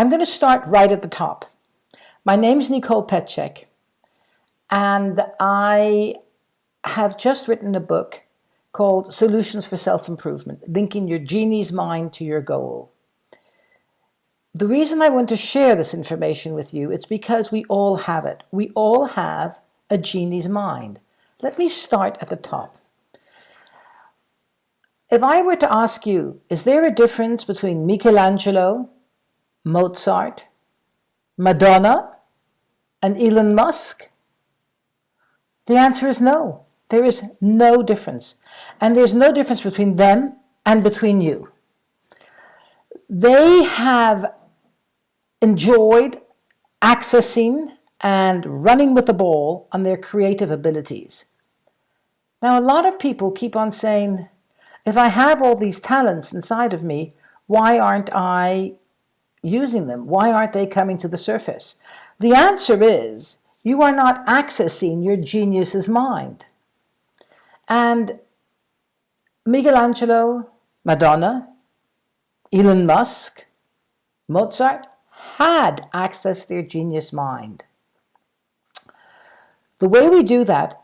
I'm going to start right at the top. My name's Nicole Petchek, and I have just written a book called Solutions for Self-Improvement, linking your genie's mind to your goal. The reason I want to share this information with you is because we all have it. We all have a genie's mind. Let me start at the top. If I were to ask you, is there a difference between Michelangelo, Mozart, Madonna, and Elon Musk? The answer is no. There is no difference. And there's no difference between them and between you. They have enjoyed accessing and running with the ball on their creative abilities. Now, a lot of people keep on saying, if I have all these talents inside of me, why aren't I using them? Why aren't they coming to the surface? The answer is, you are not accessing your genius's mind. And Michelangelo, Madonna, Elon Musk, Mozart had accessed their genius mind. The way we do that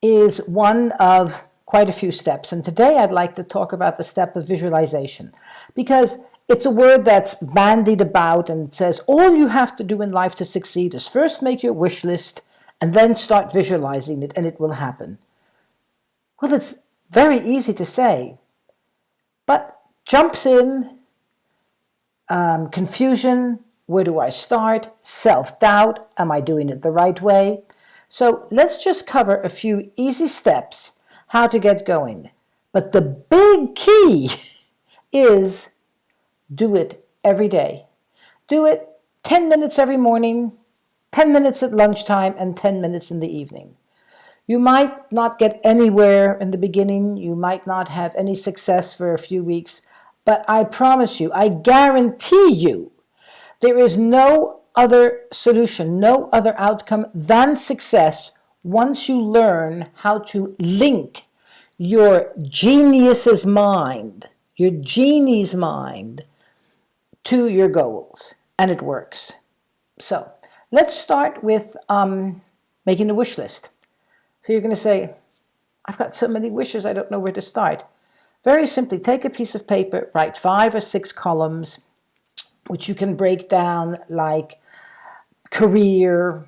is one of quite a few steps. And today I'd like to talk about the step of visualization, because it's a word that's bandied about and it says all you have to do in life to succeed is first make your wish list and then start visualizing it and it will happen. Well, it's very easy to say, but jumps in confusion. Where do I start? Self-doubt. Am I doing it the right way? So let's just cover a few easy steps how to get going. But the big key is do it every day. Do it 10 minutes every morning, 10 minutes at lunchtime, and 10 minutes in the evening. You might not get anywhere in the beginning. You might not have any success for a few weeks. But I promise you, I guarantee you, there is no other solution, no other outcome than success once you learn how to link your genius's mind, your genie's mind, to your goals. And it works. So let's start with making a wish list. So you're going to say, I've got so many wishes, I don't know where to start. Very simply, take a piece of paper, write 5 or 6 columns, which you can break down like career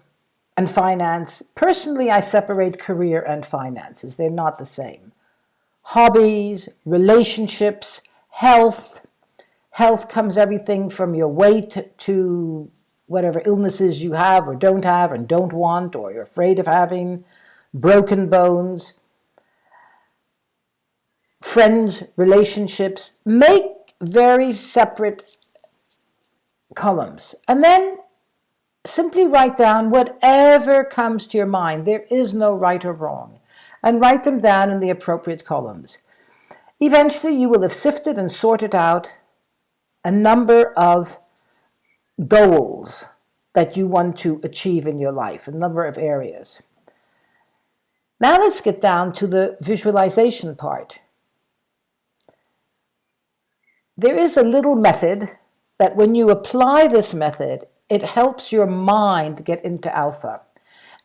and finance. Personally, I separate career and finances. They're not the same. Hobbies, relationships, health. Health comes everything from your weight to whatever illnesses you have or don't want or you're afraid of having. Broken bones. Friends, relationships. Make very separate columns. And then simply write down whatever comes to your mind. There is no right or wrong. And write them down in the appropriate columns. Eventually, you will have sifted and sorted out a number of goals that you want to achieve in your life, a number of areas. Now let's get down to the visualization part. There is a little method that when you apply this method, it helps your mind get into alpha.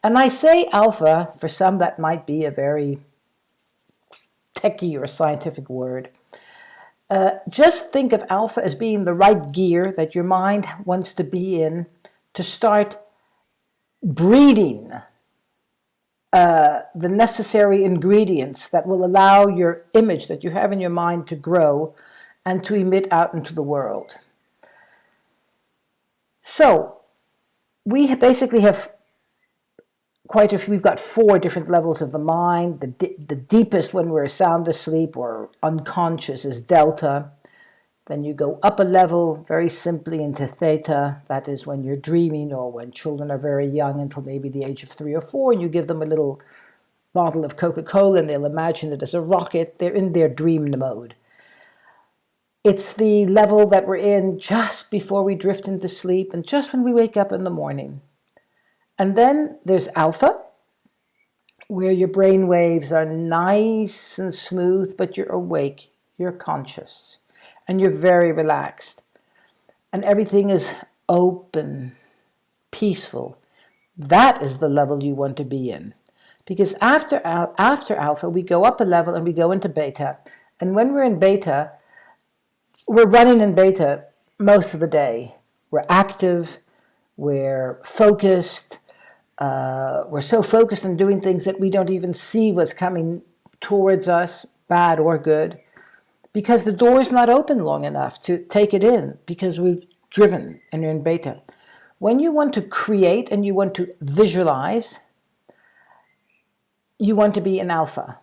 And I say alpha, for some that might be a very techie or scientific word. Just think of alpha as being the right gear that your mind wants to be in to start breeding the necessary ingredients that will allow your image that you have in your mind to grow and to emit out into the world. So we basically have quite a few. We've got 4 different levels of the mind. The deepest when we're sound asleep or unconscious is delta. Then you go up a level very simply into theta. That is when you're dreaming or when children are very young until maybe the age of 3 or 4. And you give them a little bottle of Coca-Cola and they'll imagine it as a rocket. They're in their dream mode. It's the level that we're in just before we drift into sleep and just when we wake up in the morning. And then there's alpha, where your brain waves are nice and smooth, but you're awake, you're conscious, and you're very relaxed. and everything is open, peaceful. That is the level you want to be in. Because after alpha, we go up a level and we go into beta. And when we're in beta, we're running in beta most of the day. We're active, we're focused, we're so focused on doing things that we don't even see what's coming towards us, bad or good, because the door is not open long enough to take it in, because we've driven and you're in beta. When you want to create and you want to visualize, you want to be in alpha.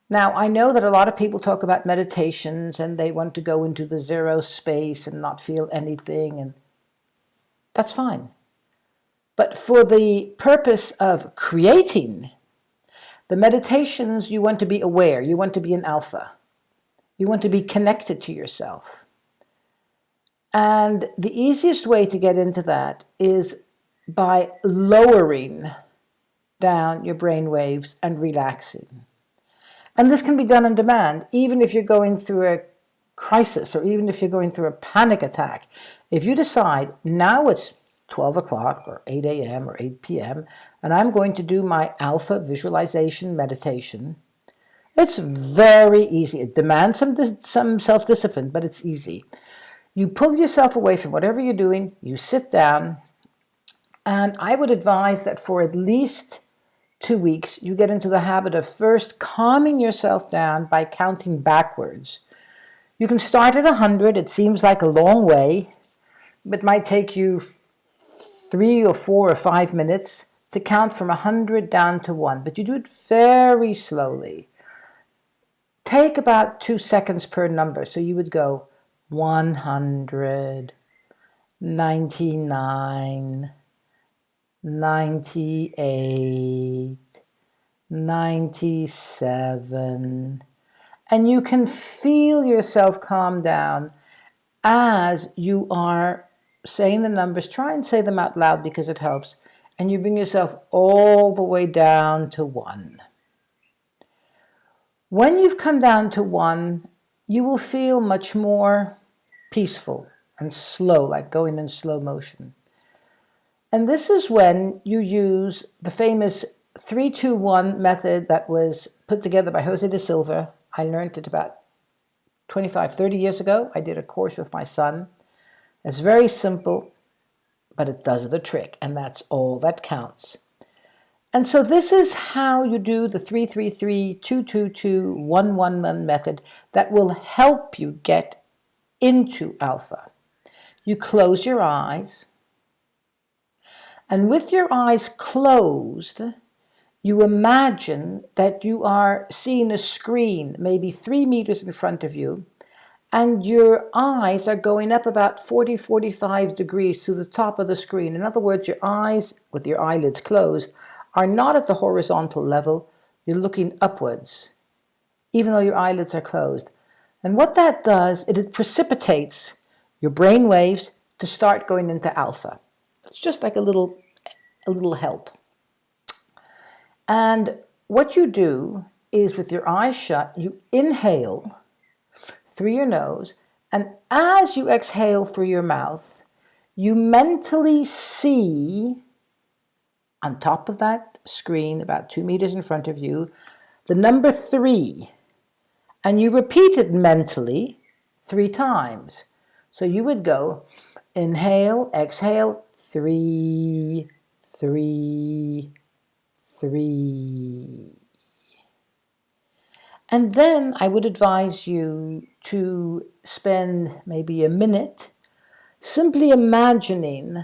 Now, I know that a lot of people talk about meditations and they want to go into the zero space and not feel anything, and that's fine. But for the purpose of creating, the meditations, you want to be aware, you want to be in alpha. You want to be connected to yourself. And the easiest way to get into that is by lowering down your brain waves and relaxing. And this can be done on demand, even if you're going through a crisis or even if you're going through a panic attack. If you decide, now it's 12 o'clock or 8 a.m. or 8 p.m., and I'm going to do my alpha visualization meditation, it's very easy. It demands some self-discipline, but it's easy. You pull yourself away from whatever you're doing, you sit down, and I would advise that for at least 2 weeks, you get into the habit of first calming yourself down by counting backwards. You can start at 100. It seems like a long way. It might take you 3 or 4 or 5 minutes to count from 100 down to 1, but you do it very slowly. Take about 2 seconds per number. So you would go 100, 99, 98, 97, and you can feel yourself calm down as you are saying the numbers. Try and say them out loud because it helps, and you bring yourself all the way down to 1. When you've come down to 1, you will feel much more peaceful and slow, like going in slow motion. And this is when you use the famous 3-2-1 method that was put together by Jose de Silva. I learned it about 25, 30 years ago. I did a course with my son. It's very simple, but it does the trick, and that's all that counts. And so this is how you do the 3-3-3, 2-2-2, 1-1-1 method that will help you get into alpha. You close your eyes, and with your eyes closed, you imagine that you are seeing a screen maybe 3 meters in front of you, and your eyes are going up about 40, 45 degrees to the top of the screen. In other words, your eyes, with your eyelids closed, are not at the horizontal level. You're looking upwards, even though your eyelids are closed. And what that does, it precipitates your brain waves to start going into alpha. It's just like a little help. And what you do is, with your eyes shut, you inhale through your nose, and as you exhale through your mouth, you mentally see on top of that screen, about 2 meters in front of you, the number 3, and you repeat it mentally 3 times. So you would go, inhale, exhale, 3, 3, 3. And then I would advise you to spend maybe a minute simply imagining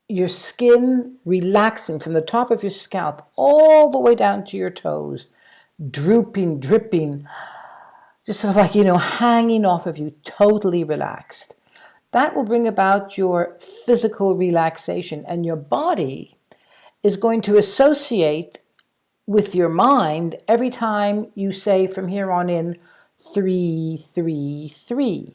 your skin relaxing from the top of your scalp all the way down to your toes, drooping, dripping, just sort of like, hanging off of you, totally relaxed. That will bring about your physical relaxation, and your body is going to associate with your mind every time you say from here on in 3, 3, 3.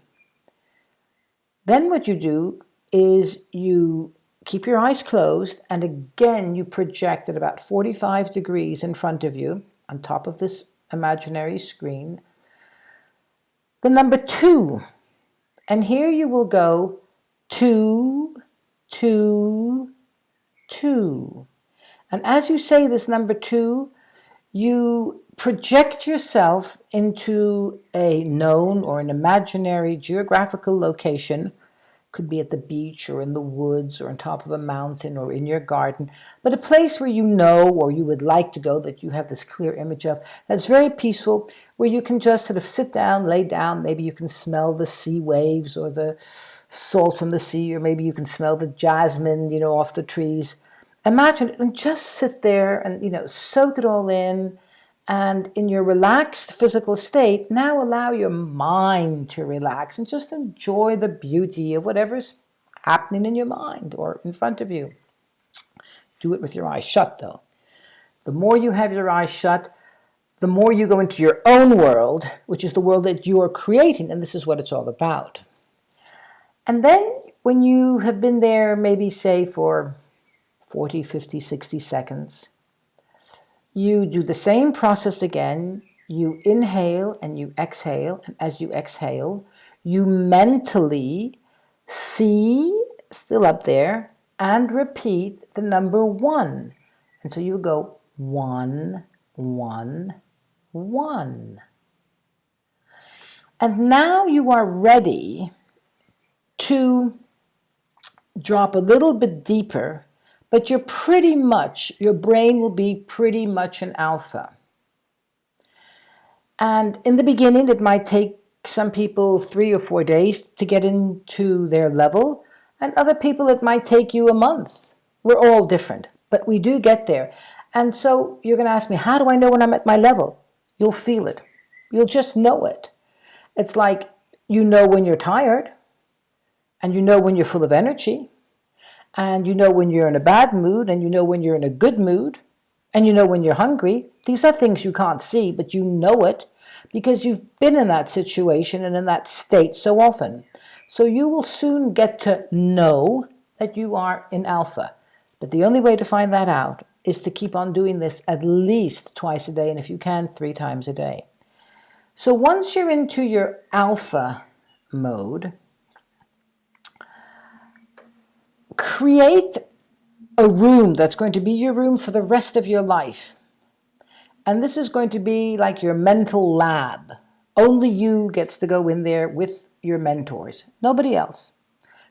Then what you do is you keep your eyes closed, and again you project at about 45 degrees in front of you, on top of this imaginary screen, the number 2. And here you will go 2, 2, 2. And as you say this number 2, you project yourself into a known or an imaginary geographical location. Could be at the beach or in the woods or on top of a mountain or in your garden, but a place where you know or you would like to go, that you have this clear image of, that's very peaceful, where you can just sort of sit down, lay down. Maybe you can smell the sea waves or the salt from the sea, or maybe you can smell the jasmine, off the trees. Imagine it and just sit there and, soak it all in. And in your relaxed physical state, now allow your mind to relax and just enjoy the beauty of whatever's happening in your mind or in front of you. Do it with your eyes shut, though. The more you have your eyes shut, the more you go into your own world, which is the world that you are creating, and this is what it's all about. And then when you have been there, maybe say for 40, 50, 60 seconds, you do the same process again. You inhale and you exhale, and as you exhale, you mentally see, still up there, and repeat the number 1. And so you go 1, 1, 1. And now you are ready to drop a little bit deeper, but your brain will be pretty much in alpha. And in the beginning, it might take some people 3 or 4 days to get into their level, and other people it might take you a month. We're all different, but we do get there. And so you're going to ask me, how do I know when I'm at my level? You'll feel it. You'll just know it. It's like you know when you're tired, and you know when you're full of energy, and you know when you're in a bad mood, and you know when you're in a good mood, and you know when you're hungry. These are things you can't see, but you know it because you've been in that situation and in that state so often. So you will soon get to know that you are in alpha. But the only way to find that out is to keep on doing this at least twice a day, and if you can, 3 times a day. So once you're into your alpha mode, create a room that's going to be your room for the rest of your life. And this is going to be like your mental lab. Only you gets to go in there with your mentors. Nobody else.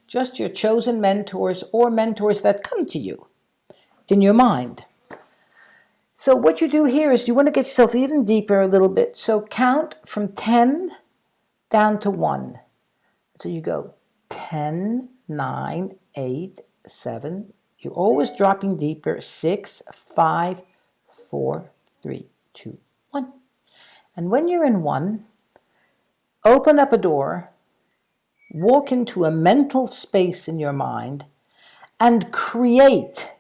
Just your chosen mentors or mentors that come to you in your mind. So what you do here is you want to get yourself even deeper a little bit. So count from 10 down to 1. So you go 10, 9, 8, 7. You're always dropping deeper. 6, 5, 4, 3, 2, 1. And when you're in 1, open up a door, walk into a mental space in your mind, and create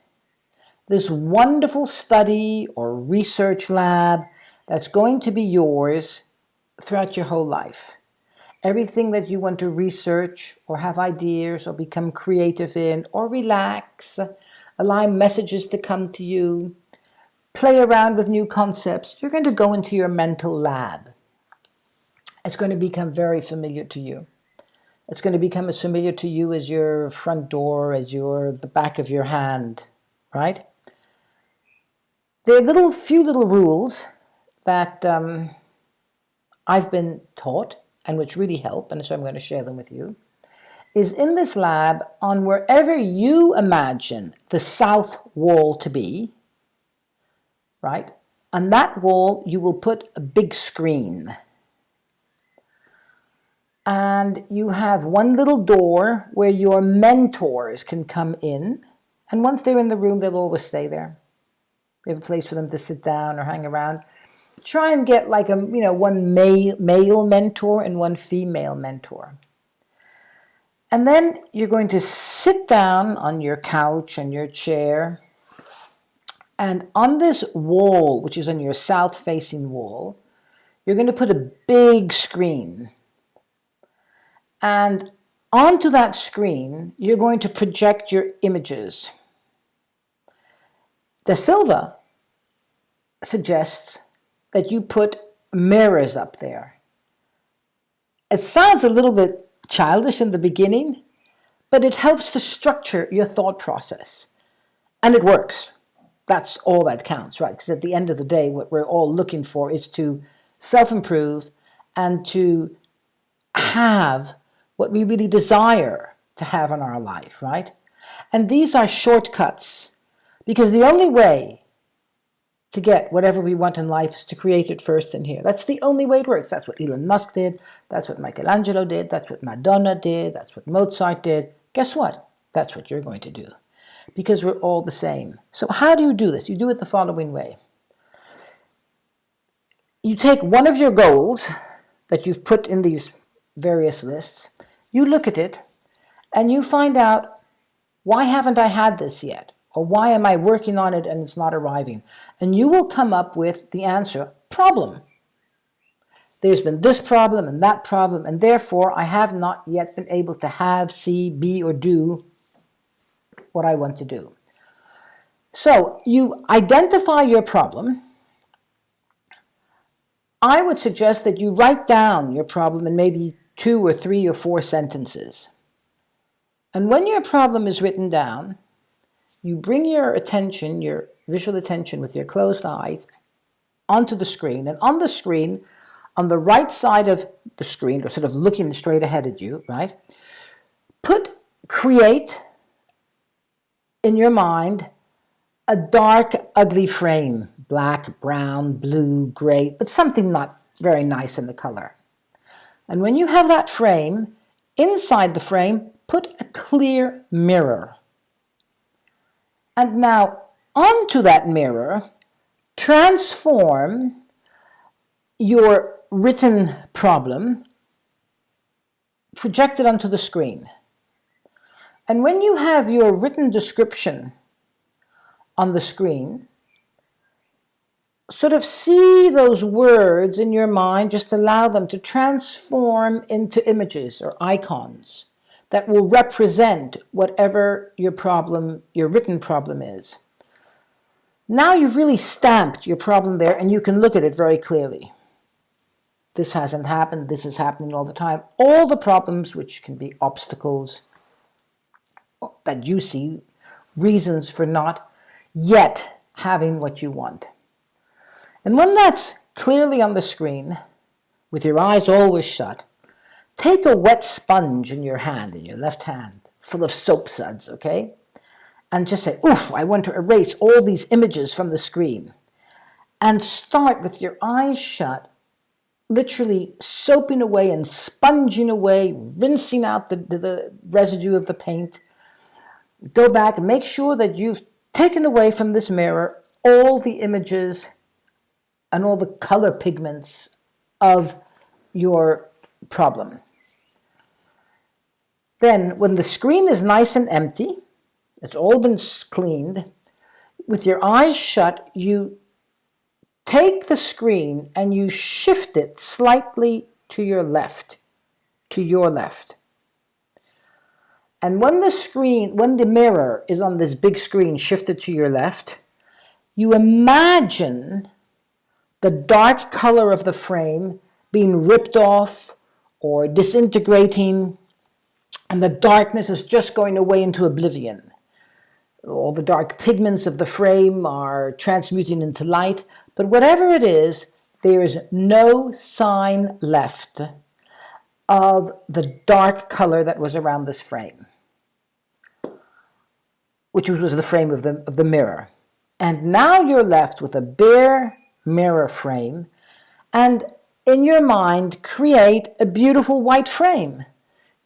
this wonderful study or research lab that's going to be yours throughout your whole life. Everything that you want to research or have ideas or become creative in or relax, allow messages to come to you, play around with new concepts, you're going to go into your mental lab. It's going to become very familiar to you. It's going to become as familiar to you as your front door, as the back of your hand, right? There are few little rules that I've been taught and which really help, and so I'm going to share them with you, is in this lab, on wherever you imagine the south wall to be, right? On that wall, you will put a big screen. And you have one little door where your mentors can come in. And once they're in the room, they'll always stay there. You have a place for them to sit down or hang around. Try and get like one male mentor and one female mentor. And then you're going to sit down on your couch and your chair. And on this wall, which is on your south-facing wall, you're going to put a big screen. And onto that screen, you're going to project your images. De Silva suggests that you put mirrors up there. It sounds a little bit childish in the beginning, but it helps to structure your thought process. And it works. That's all that counts, right? Because at the end of the day, what we're all looking for is to self-improve and to have what we really desire to have in our life, right? And these are shortcuts, because the only way to get whatever we want in life is to create it first in here. That's the only way it works. That's what Elon Musk did. That's what Michelangelo did. That's what Madonna did. That's what Mozart did. Guess what? That's what you're going to do, because we're all the same. So how do you do this? You do it the following way. You take one of your goals that you've put in these various lists, you look at it, and you find out, why haven't I had this yet? Or why am I working on it and it's not arriving? And you will come up with the answer, problem. There's been this problem, and therefore I have not yet been able to have, see, be, or do what I want to do. So you identify your problem. I would suggest that you write down your problem in maybe 2 or 3 or 4 sentences. And when your problem is written down, you bring your attention, your visual attention with your closed eyes, onto the screen. And on the screen, on the right side of the screen, or sort of looking straight ahead at you, right? Create in your mind a dark, ugly frame, black, brown, blue, gray, but something not very nice in the color. And when you have that frame, inside the frame, put a clear mirror. And now, onto that mirror, transform your written problem, project it onto the screen. And when you have your written description on the screen, sort of see those words in your mind, just allow them to transform into images or icons that will represent whatever your problem, your written problem is. Now you've really stamped your problem there, and you can look at it very clearly. This hasn't happened, this is happening all the time. All the problems, which can be obstacles that you see, reasons for not yet having what you want. And when that's clearly on the screen, with your eyes always shut, take a wet sponge in your hand, in your left hand, full of soap suds, okay? And just say, oof, I want to erase all these images from the screen. And start with your eyes shut, literally soaping away and sponging away, rinsing out the residue of the paint. Go back and make sure that you've taken away from this mirror all the images and all the color pigments of your problem. Then, when the screen is nice and empty, it's all been cleaned, with your eyes shut, you take the screen and you shift it slightly to your left, And when the mirror is on this big screen shifted to your left, you imagine the dark color of the frame being ripped off or disintegrating, and the darkness is just going away into oblivion. All the dark pigments of the frame are transmuting into light, but whatever it is, there is no sign left of the dark color that was around this frame, which was the frame of the mirror. And now you're left with a bare mirror frame, and in your mind, create a beautiful white frame.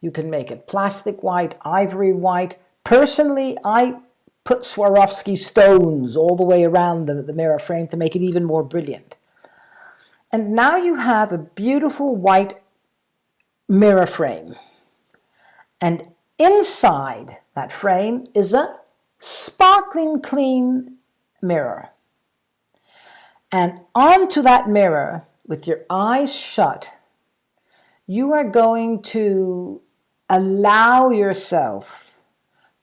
You can make it plastic white, ivory white. Personally, I put Swarovski stones all the way around the mirror frame to make it even more brilliant. And now you have a beautiful white mirror frame. And inside that frame is a sparkling clean mirror. And onto that mirror, with your eyes shut, you are going to allow yourself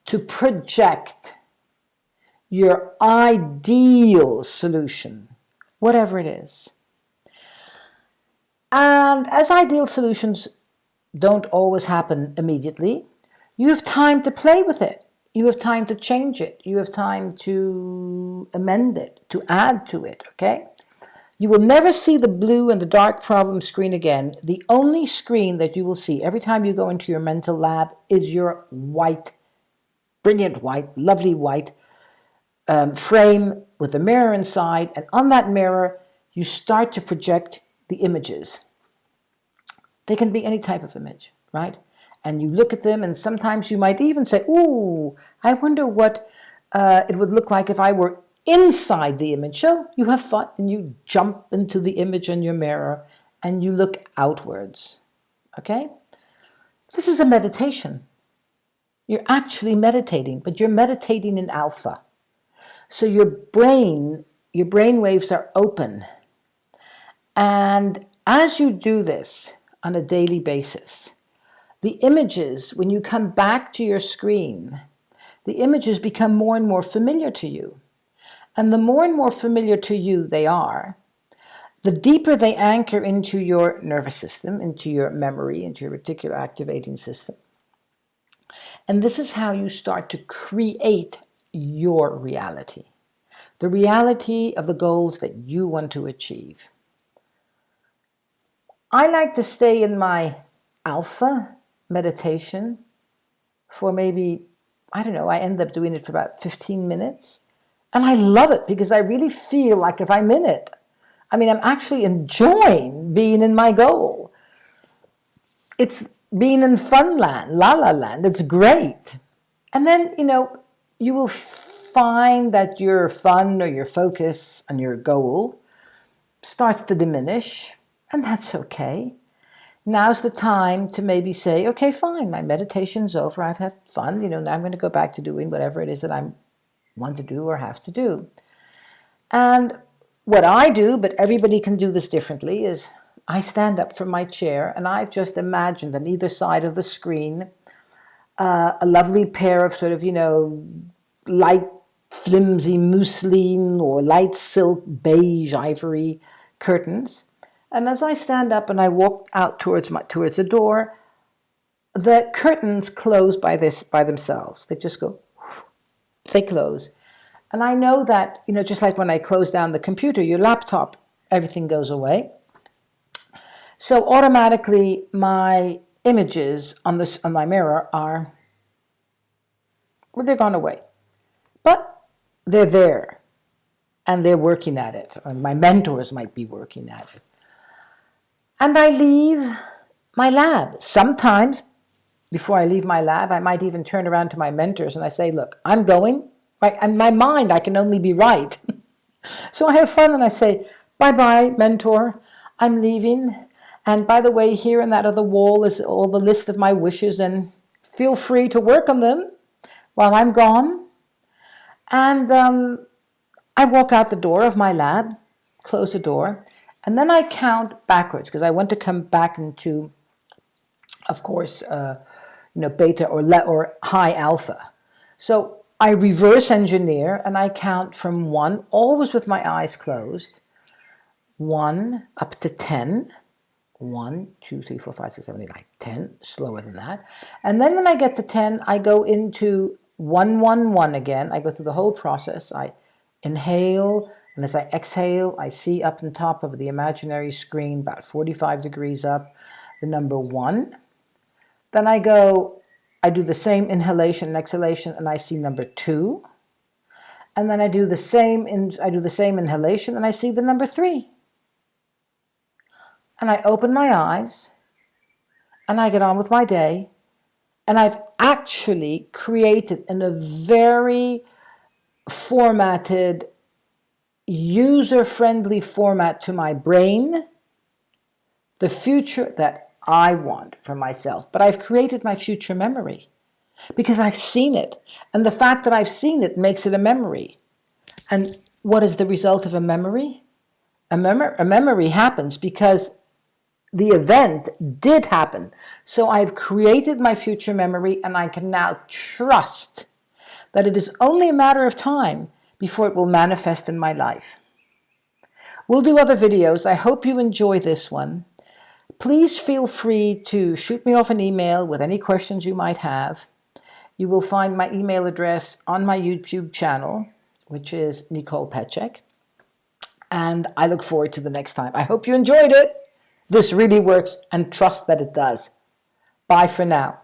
to project your ideal solution, whatever it is. And as ideal solutions don't always happen immediately. You have time to play with it. You have time to change it. You have time to amend it, to add to it, okay? You will never see the blue and the dark problem screen again. The only screen that you will see every time you go into your mental lab is your white, brilliant white, lovely white frame with a mirror inside. And on that mirror, you start to project the images. They can be any type of image, right? And you look at them, and sometimes you might even say, ooh, I wonder what it would look like if I were inside the image. So you have fun, and you jump into the image in your mirror, and you look outwards, okay? This is a meditation. You're actually meditating, but you're meditating in alpha. So your brain waves are open. And as you do this on a daily basis, the images, when you come back to your screen, the images become more and more familiar to you. And the more and more familiar to you they are, the deeper they anchor into your nervous system, into your memory, into your reticular activating system. And this is how you start to create your reality, the reality of the goals that you want to achieve. I like to stay in my alpha meditation for maybe, I don't know, I end up doing it for about 15 minutes. And I love it because I really feel like if I'm in it, I mean, I'm actually enjoying being in my goal. It's being in fun land, la la land. It's great. And then, you will find that your fun or your focus on your goal starts to diminish, and that's okay. Now's the time to maybe say, okay, fine, my meditation's over, I've had fun, now I'm going to go back to doing whatever it is that I want to do or have to do. And what I do, but everybody can do this differently, is I stand up from my chair and I've just imagined on either side of the screen a lovely pair of sort of, light flimsy mousseline or light silk beige ivory curtains. And as I stand up and I walk out towards the door, the curtains close by themselves. They just go, they close. And I know that, just like when I close down the computer, your laptop, everything goes away. So automatically my images on my mirror they're gone away. But they're there and they're working at it. Or my mentors might be working at it. And I leave my lab. Sometimes, before I leave my lab, I might even turn around to my mentors and I say, look, I'm going. Right? And my mind, I can only be right. So I have fun and I say, bye-bye, mentor. I'm leaving. And by the way, here and that other wall is all the list of my wishes, and feel free to work on them while I'm gone. And I walk out the door of my lab, close the door, and then I count backwards because I want to come back into, of course, beta or high alpha. So I reverse engineer and I count from 1, always with my eyes closed, 1 up to 10. 1, 2, 3, 4, 5, 6, 7, 8, 9, 10, slower than that. And then when I get to 10, I go into 1, 1, 1 again. I go through the whole process. I inhale, and as I exhale, I see up on top of the imaginary screen, about 45 degrees up, the number 1. Then I do the same inhalation and exhalation, and I see number 2. And then I do the same inhalation, and I see the number 3. And I open my eyes, and I get on with my day, and I've actually created in a very formatted, user-friendly format to my brain the future that I want for myself. But I've created my future memory because I've seen it. And the fact that I've seen it makes it a memory. And what is the result of a memory? A memory happens because the event did happen. So I've created my future memory, and I can now trust that it is only a matter of time before it will manifest in my life. We'll do other videos. I hope you enjoy this one. Please feel free to shoot me off an email with any questions you might have. You will find my email address on my YouTube channel, which is Nicole Petchek. And I look forward to the next time. I hope you enjoyed it. This really works, and trust that it does. Bye for now.